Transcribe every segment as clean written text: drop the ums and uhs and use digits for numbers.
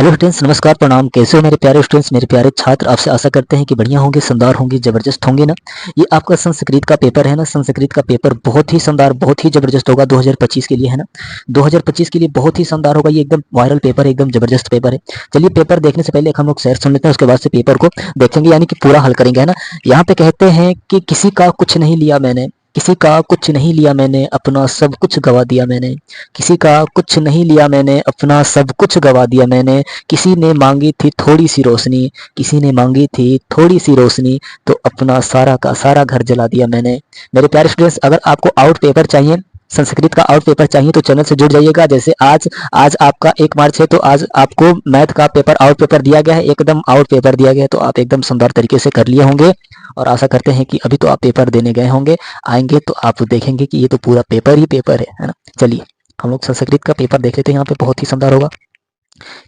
Hello students, नमस्कार, प्रणाम। कैसे हो मेरे प्यारे स्टूडेंट्स, मेरे प्यारे छात्र। आपसे आशा करते हैं कि बढ़िया होंगे, शानदार होंगे, जबरदस्त होंगे ना। ये आपका संस्कृत का पेपर है ना। संस्कृत का पेपर बहुत ही शानदार, बहुत ही जबरदस्त होगा 2025 के लिए, है ना। 2025 के लिए बहुत ही शानदार होगा। ये एकदम वायरल पेपर है, एकदम जबरदस्त पेपर है। चलिए, पेपर देखने से पहले एक हम लोग शेयर सुन लेते हैं, उसके बाद से पेपर को देखेंगे, यानी कि पूरा हल करेंगे, है ना। यहाँ पे कहते हैं कि किसी का कुछ नहीं लिया मैंने, किसी का कुछ नहीं लिया मैंने, अपना सब कुछ गवा दिया मैंने। किसी का कुछ नहीं लिया मैंने, अपना सब कुछ गवा दिया मैंने। किसी ने मांगी थी थोड़ी सी रोशनी, किसी ने मांगी थी थोड़ी सी रोशनी, तो अपना सारा का सारा घर जला दिया मैंने। मेरे प्यारे स्टूडेंट्स, अगर आपको आउट पेपर चाहिए, संस्कृत का आउट पेपर चाहिए, तो चैनल से जुड़ जाइएगा। जैसे आज आज आपका 1 मार्च है, तो आज आपको मैथ का पेपर आउट पेपर दिया गया है, एकदम आउट पेपर दिया गया है, तो आप एकदम शानदार तरीके से कर लिए होंगे। और आशा करते हैं कि अभी तो आप पेपर देने गए होंगे, आएंगे तो आप देखेंगे कि ये तो पूरा पेपर ही पेपर है ना। चलिए, हम लोग संस्कृत का पेपर देख लेते हैं। यहाँ पे बहुत ही शानदार होगा,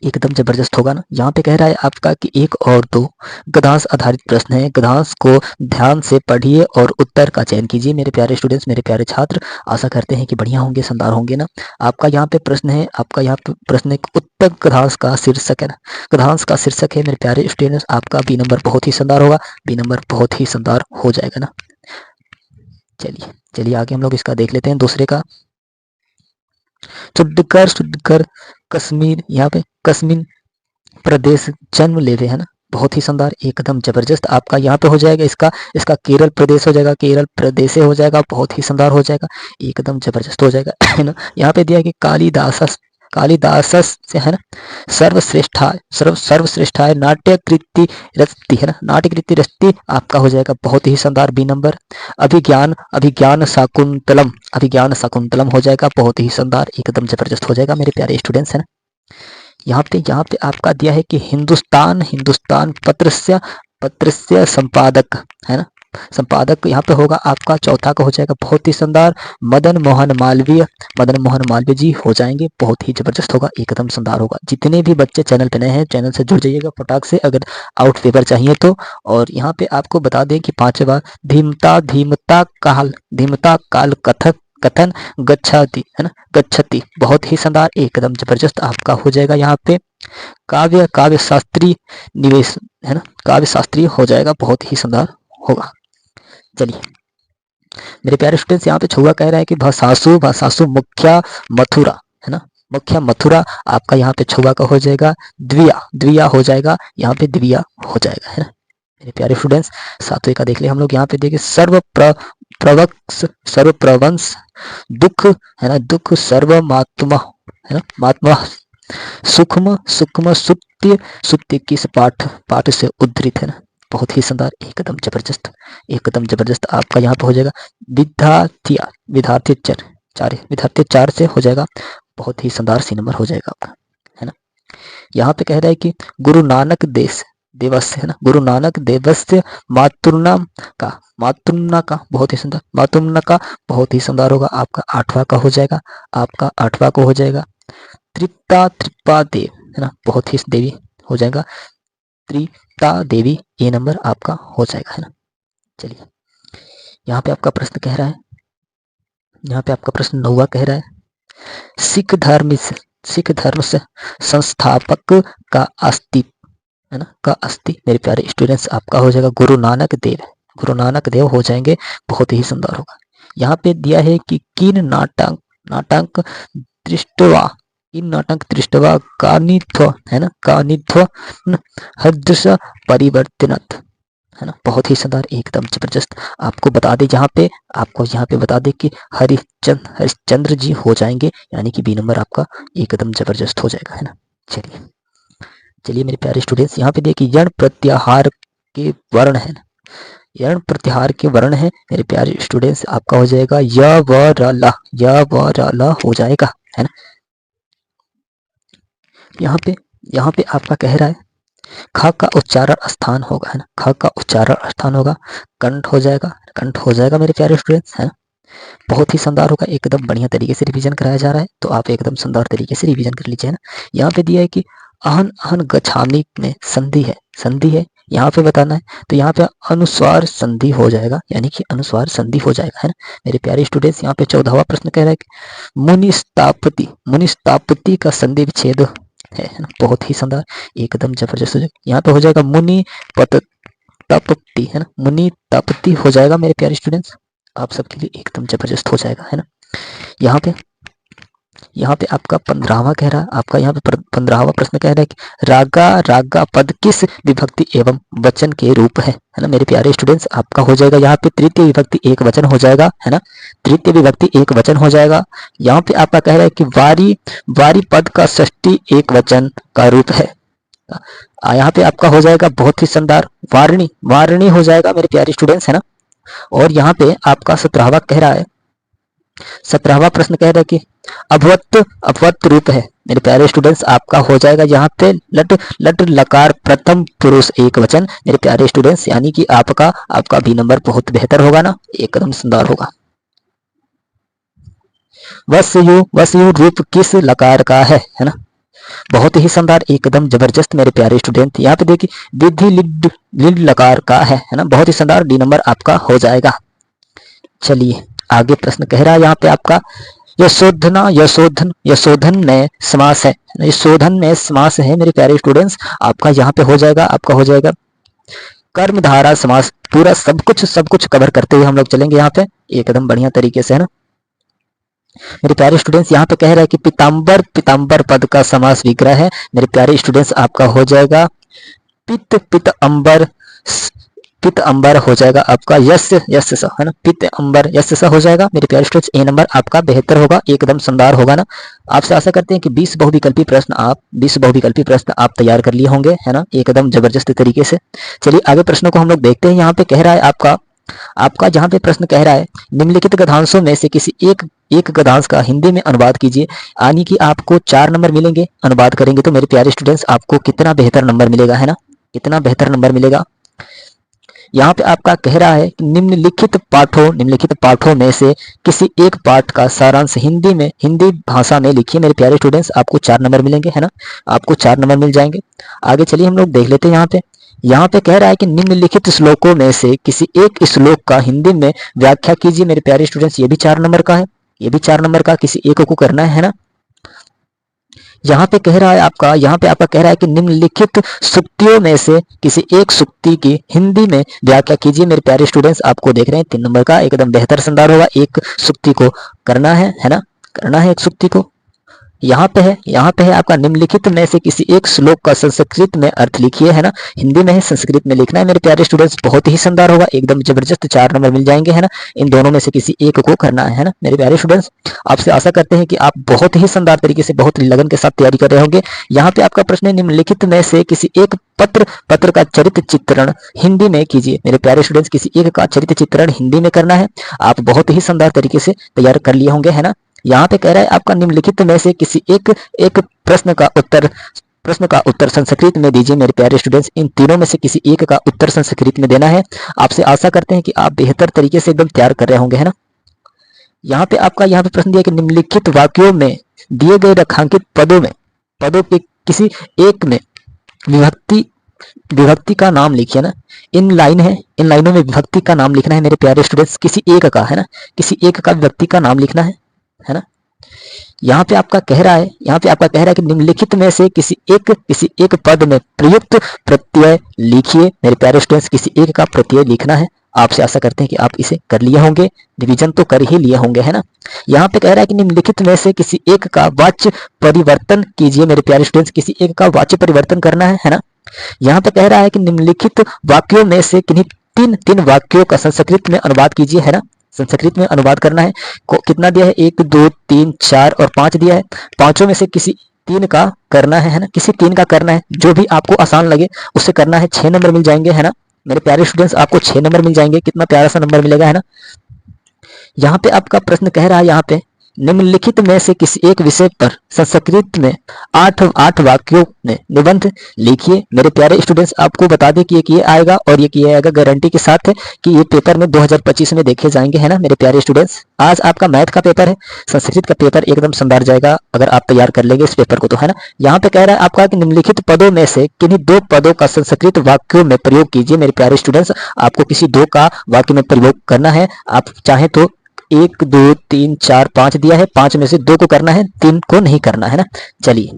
एकदम जबरदस्त होगा ना। यहाँ पे कह रहा है आपका कि एक और दो गद्यांश आधारित प्रश्न है, गद्यांश को ध्यान से पढ़िए और उत्तर का चयन कीजिए। मेरे प्यारे स्टूडेंट्स, मेरे प्यारे छात्र, आशा करते हैं कि बढ़िया होंगे, शानदार होंगे ना। आपका यहाँ पे प्रश्न है, आपका यहाँ पे प्रश्न है, उत्तर गद्यांश का शीर्षक है ना। गद्यांश का शीर्षक है मेरे प्यारे स्टूडेंट्स, आपका बी नंबर बहुत ही शानदार होगा, बी नंबर बहुत ही शानदार हो जाएगा ना। चलिए चलिए, आगे हम लोग इसका देख लेते हैं, दूसरे का। शुद्धकर कश्मीर, यहाँ पे कश्मीर प्रदेश जन्म लेवे, है ना। बहुत ही शानदार, एकदम जबरदस्त आपका यहाँ पे हो जाएगा। इसका इसका केरल प्रदेश हो जाएगा, केरल प्रदेश हो जाएगा, बहुत ही शानदार हो जाएगा, एकदम जबरदस्त हो जाएगा, है ना। यहाँ पे दिया है कि कालिदासस, कालिदासस से, है ना, सर्वश्रेष्ठाय सर्वश्रेष्ठाय नाट्य कृति रचती, है ना। नाट्य कृति रचती आपका हो जाएगा बहुत ही शानदार, बी नंबर। अभिज्ञान अभिज्ञान शाकुंतलम, अभिज्ञान शाकुंतलम हो जाएगा, बहुत ही शानदार, एकदम जबरदस्त हो जाएगा मेरे प्यारे स्टूडेंट्स, है ना। यहाँ पे आपका दिया है कि हिंदुस्तान हिंदुस्तान पत्रस्य पत्रस्य संपादक, है ना। संपादक यहाँ पे होगा आपका चौथा का हो जाएगा, बहुत ही शानदार, मदन मोहन मालवीय, मदन मोहन मालवीय जी हो जाएंगे, बहुत ही जबरदस्त होगा, एकदम शानदार होगा। जितने भी बच्चे चैनल पे नए हैं, चैनल से जुड़ जाइएगा फटाक से, अगर आउट पेपर चाहिए तो। और यहाँ पे आपको बता दें कि 5वां धीमता धीमता काल, धीमता काल कथक कथन गच्छति, है ना, गच्छति, बहुत ही शानदार, एकदम जबरदस्त आपका हो जाएगा। यहाँ पे काव्य काव्य शास्त्री निवेश, है ना, काव्य शास्त्री हो जाएगा, बहुत ही शानदार होगा। चलिए मेरे प्यारे स्टूडेंट्स, यहाँ पे छुआ कह रहा है कि भाषासु भाषासु मुख्या मथुरा, है ना, मुख्य मथुरा आपका यहाँ पे छुआ का हो जाएगा, द्विया द्विया हो जाएगा, यहाँ पे द्विया हो जाएगा, है ना। मेरे प्यारे स्टूडेंट्स, 7वें का देख ले हम लोग। यहाँ पे देखिए सर्व प्रवंश दुख, है ना, दुख सर्वमात्मा, है ना, महात्मा सूक्ष्म सूक्ष्म सुत्य सुत्य किस पाठ पाठ से उद्धृत, है ना। बहुत ही शानदार, एकदम जबरदस्त, एकदम जबरदस्त आपका यहाँ पे हो जाएगा। विद्यार्थिया विद्यार्थी विद्यार्थी 4 से हो जाएगा, बहुत ही शानदार, सी नंबर हो जाएगा आपका, है ना। यहाँ पे कह रहा है कि गुरु नानक देश दिवस, है ना, गुरु नानक दिवस मातृनाम का, मातृना का बहुत ही सुंदर, मातृना का बहुत ही शानदार होगा आपका, 8वां का हो जाएगा, आपका 8वां को हो जाएगा। तृप्ता तृप्पा देव, है ना, बहुत ही देवी हो जाएगा, तृप्ता देवी, ये नंबर आपका हो जाएगा, है ना। चलिए, यहाँ पे आपका प्रश्न कह रहा है, यहाँ पे आपका प्रश्न 9वां कह रहा है, सिख धर्म से संस्थापक का अस्तित्व, है ना, का अस्थि। मेरे प्यारे स्टूडेंट्स, आपका हो जाएगा गुरु नानक देव, गुरु नानक देव हो जाएंगे, बहुत ही सुंदर होगा। यहाँ पे दिया है कि किन नाटक नाटक दृष्टवा, इन नाटक दृष्टवा कानित्व, है ना, कानित्व हदृश परिवर्तनत, है ना, बहुत ही शानदार, एकदम जबरदस्त। आपको बता दे, जहाँ पे आपको यहाँ पे बता दे कि हरिश्चंद्र जी हो जाएंगे, यानी कि बी नंबर आपका एकदम जबरदस्त हो जाएगा, है ना। चलिए चलिए मेरे प्यारे स्टूडेंट्स, यहाँ पे देखिए यण प्रत्याहार के वर्ण है, यण प्रत्याहार के वर्ण है मेरे प्यारे स्टूडेंट्स, आपका हो जाएगा य व र ल, य व र ल हो जाएगा, है ना। यहाँ पे आपका कह रहा है ख का उच्चारण स्थान होगा, है ना, ख का उच्चारण स्थान होगा, कंठ हो जाएगा, कंठ हो जाएगा मेरे प्यारे स्टूडेंट्स, है ना। बहुत ही शानदार होगा, एकदम बढ़िया तरीके से रिवीजन कराया जा रहा है, तो आप एकदम शानदार तरीके से रिवीजन कर लीजिए, है ना। यहाँ पे दिया है कि अहन अहन गच्छामि में संधि है, संधि है यहाँ पे बताना है, तो यहाँ पे अनुस्वार संधि हो जाएगा, यानी कि अनुस्वार संधि हो जाएगा, है ना। मेरे प्यारे स्टूडेंट्स, यहाँ पे 14वां प्रश्न कह रहा है कि मुनिस्तापति, मुनिस्तापति का संधि विच्छेद है ना, बहुत ही शानदार, एकदम जबरदस्त हो जाएगा। यहाँ पे हो जाएगा मुनि पत तपति, है ना, मुनि तपति हो जाएगा मेरे प्यारे स्टूडेंट्स, आप सबके लिए एकदम जबरदस्त हो जाएगा, है ना। यहाँ पे आपका 15वां कह रहा है, आपका यहाँ पे 15वां प्रश्न कह रहा है कि रागा रागा पद किस विभक्ति एवं वचन के रूप है ना मेरे प्यारे स्टूडेंट्स। आपका हो जाएगा यहाँ पे तृतीय विभक्ति एक वचन हो जाएगा, है ना, तृतीय विभक्ति एक वचन हो जाएगा। यहाँ पे आपका कह रहा है कि वारी वारी पद का षष्ठी एक वचन का रूप है। यहाँ पे आपका हो जाएगा बहुत ही शानदार, वारणी वारणी हो जाएगा मेरे प्यारे स्टूडेंट्स, है ना। और यहाँ पे आपका 17वां कह रहा है, 17वां प्रश्न कह रहा है कि अभवत अपवत रूप है मेरे प्यारे स्टूडेंट्स। आपका हो जाएगा यहाँ पे लट लट लकार प्रथम पुरुष एक वचन मेरे प्यारे स्टूडेंट्स, यानी कि आपका भी नंबर बहुत बेहतर होगा ना, एकदम सुंदर होगा। वसयु रूप किस लकार का है ना, बहुत ही शानदार, एकदम जबरदस्त मेरे प्यारे स्टूडेंट। यहाँ पे देखिए विधि लिड लकार का है ना, बहुत ही शानदार, डी नंबर आपका हो जाएगा। चलिए आगे प्रश्न कह रहा है यहाँ पे आपका यशोधना यशोधन में समास है, यशोधन में समास है मेरे प्यारे स्टूडेंट्स। आपका यहाँ पे हो जाएगा, आपका हो जाएगा कर्मधारा समास, पूरा सब कुछ कवर करते हुए हम लोग चलेंगे यहाँ पे एकदम बढ़िया तरीके से, है ना मेरे प्यारे स्टूडेंट्स। यहाँ पे कह रहा है कि पीताम्बर पीताम्बर पद का समास विग्रह है मेरे प्यारे स्टूडेंट्स। आपका हो जाएगा पित पित अंबर पित अंबर हो जाएगा आपका यस यस सा, है ना, पित अंबर यस सा हो जाएगा मेरे प्यारे स्टूडेंट्स। ए नंबर आपका बेहतर होगा, एकदम शानदार होगा ना। आपसे आशा करते हैं कि 20 बहुविकल्पी प्रश्न आप तैयार कर लिए होंगे, है ना, एकदम जबरदस्त तरीके से। चलिए आगे प्रश्नों को हम लोग देखते हैं। यहाँ पे कह रहा है आपका जहाँ पे प्रश्न कह रहा है निम्नलिखित गद्यांशों में से किसी एक गद्यांश का हिंदी में अनुवाद कीजिए, यानी कि आपको 4 नंबर मिलेंगे। अनुवाद करेंगे तो मेरे प्यारे स्टूडेंट्स आपको कितना बेहतर नंबर मिलेगा, है ना, कितना बेहतर नंबर मिलेगा। यहाँ पे आपका कह रहा है कि निम्नलिखित पाठों में से किसी एक पाठ का सारांश हिंदी भाषा में लिखिए मेरे प्यारे स्टूडेंट्स। आपको 4 नंबर मिलेंगे, है ना, आपको 4 नंबर मिल जाएंगे। आगे चलिए हम लोग देख लेते हैं। यहाँ पे कह रहा है कि निम्नलिखित श्लोकों में से किसी एक श्लोक का हिंदी में व्याख्या कीजिए मेरे प्यारे स्टूडेंट्स। ये भी 4 नंबर का है, ये भी 4 नंबर का, किसी एक को करना है ना। यहाँ पे कह रहा है आपका कह रहा है कि निम्नलिखित सूक्तियों में से किसी एक सूक्ति की हिंदी में व्याख्या कीजिए मेरे प्यारे स्टूडेंट्स। आपको देख रहे हैं 3 नंबर का, एकदम बेहतर शानदार होगा। एक सूक्ति को करना है ना, करना है एक सूक्ति को। यहाँ पे है आपका निम्नलिखित में से किसी एक श्लोक का संस्कृत में अर्थ लिखिए, है ना, हिंदी में है, संस्कृत में लिखना है मेरे प्यारे स्टूडेंट्स। बहुत ही शानदार होगा, एकदम जबरदस्त, 4 नंबर मिल जाएंगे, है ना। इन दोनों में से किसी एक को करना है ना मेरे प्यारे स्टूडेंट्स। आपसे आशा करते हैं कि आप बहुत ही शानदार तरीके से, बहुत लगन के साथ तैयारी कर रहे होंगे। यहाँ पे आपका प्रश्न है निम्नलिखित में से किसी एक पत्र का चरित्र चित्रण हिंदी में कीजिए मेरे प्यारे स्टूडेंट्स। किसी एक का चरित्र चित्रण हिंदी में करना है। आप बहुत ही शानदार तरीके से तैयार कर लिए होंगे, है ना। यहाँ पे कह रहा है आपका निम्नलिखित में से किसी एक प्रश्न का उत्तर संस्कृत में दीजिए मेरे प्यारे स्टूडेंट्स। इन तीनों में से किसी एक का उत्तर संस्कृत में देना है। आपसे आशा करते हैं कि आप बेहतर तरीके से एकदम तैयार कर रहे होंगे, है ना। यहाँ पे प्रश्न दिया कि निम्नलिखित वाक्यों में दिए गए रेखांकित पदों के किसी एक में विभक्ति का नाम लिखिए ना। इन लाइनों में विभक्ति का नाम लिखना है मेरे प्यारे स्टूडेंट्स, किसी एक का, है ना, किसी एक का विभक्ति का नाम लिखना है ना। यहाँ पे आपका कह रहा है कि निम्नलिखित में से किसी एक पद में प्रयुक्त प्रत्यय लिखिए मेरे प्यारे स्टूडेंट्स। किसी एक का प्रत्यय लिखना है। आपसे आशा करते हैं कि आप इसे कर लिए होंगे, रिवीजन तो कर ही लिए होंगे, है ना। यहाँ पे कह रहा है कि निम्नलिखित में से किसी एक का वाच्य परिवर्तन कीजिए मेरे प्यारे स्टूडेंट्स। किसी एक का वाच्य परिवर्तन करना है ना। यहाँ पे कह रहा है कि निम्नलिखित वाक्यों में से किन्हीं तीन वाक्यों का संस्कृत में अनुवाद कीजिए, है ना। संस्कृत में अनुवाद करना है। कितना दिया है, 1 2 3 4 और 5 दिया है। पांचों में से किसी 3 का करना है ना, किसी 3 का करना है, जो भी आपको आसान लगे उससे करना है। 6 नंबर मिल जाएंगे, है ना मेरे प्यारे स्टूडेंट्स, आपको 6 नंबर मिल जाएंगे। कितना प्यारा सा नंबर मिलेगा, है ना। यहाँ पे आपका प्रश्न कह रहा है, यहाँ पे निम्नलिखित में से किसी एक विषय पर संस्कृत में 8 वाक्यों में निबंध लिखिए मेरे प्यारे स्टूडेंट्स। आपको बता दें कि ये आएगा और ये आएगा गारंटी के साथ है कि ये पेपर में 2025 में देखे जाएंगे, है ना मेरे प्यारे स्टूडेंट्स। आज आपका मैथ का पेपर है, संस्कृत का पेपर एकदम शानदार जाएगा अगर आप तैयार कर लेंगे इस पेपर को, तो है ना। यहाँ पे कह रहा है आपका कि निम्नलिखित पदों में से किन्हीं 2 पदों का संस्कृत वाक्यों में प्रयोग कीजिए मेरे प्यारे स्टूडेंट्स। आपको किसी 2 का वाक्य में प्रयोग करना है। आप चाहे तो 1 2 3 4 5 दिया है, 5 में से 2 को करना है, 3 को नहीं करना, है ना। चलिए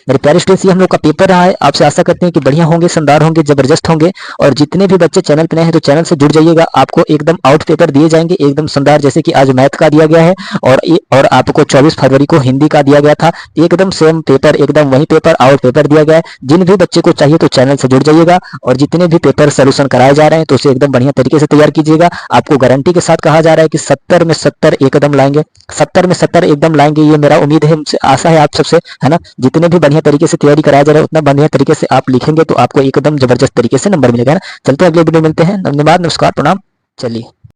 मेरे प्यारे स्टूडेंट्स, ये हम लोग का पेपर रहा है। आपसे आशा करते हैं कि बढ़िया होंगे, शानदार होंगे, जबरदस्त होंगे। और जितने भी बच्चे चैनल पे नए हैं तो चैनल से जुड़ जाइएगा। आपको एकदम आउट पेपर दिए जाएंगे, एकदम शानदार, जैसे कि आज मैथ का दिया गया है और आपको 24 फरवरी को हिंदी का दिया गया था। एकदम सेम पेपर, एकदम वही पेपर आउट पेपर दिया गया है। जिन भी बच्चे को चाहिए तो चैनल से जुड़ जाइएगा और जितने भी पेपर सोल्यूशन कराए जा रहे हैं तो उसे एकदम बढ़िया तरीके से तैयार कीजिएगा। आपको गारंटी के साथ कहा जा रहा है कि 70 में 70 एकदम लाएंगे, 70 में 70 एकदम लाएंगे। ये मेरा उम्मीद है, मुझसे आशा है आप सबसे, है ना। जितने भी बढ़िया तरीके से तैयारी कराया जा रहा है उतना बढ़िया तरीके से आप लिखेंगे तो आपको एकदम जबरदस्त तरीके से नंबर मिलेगा, है ना। चलते हैं अगले वीडियो में मिलते हैं। धन्यवाद, नमस्कार, प्रणाम। चलिए।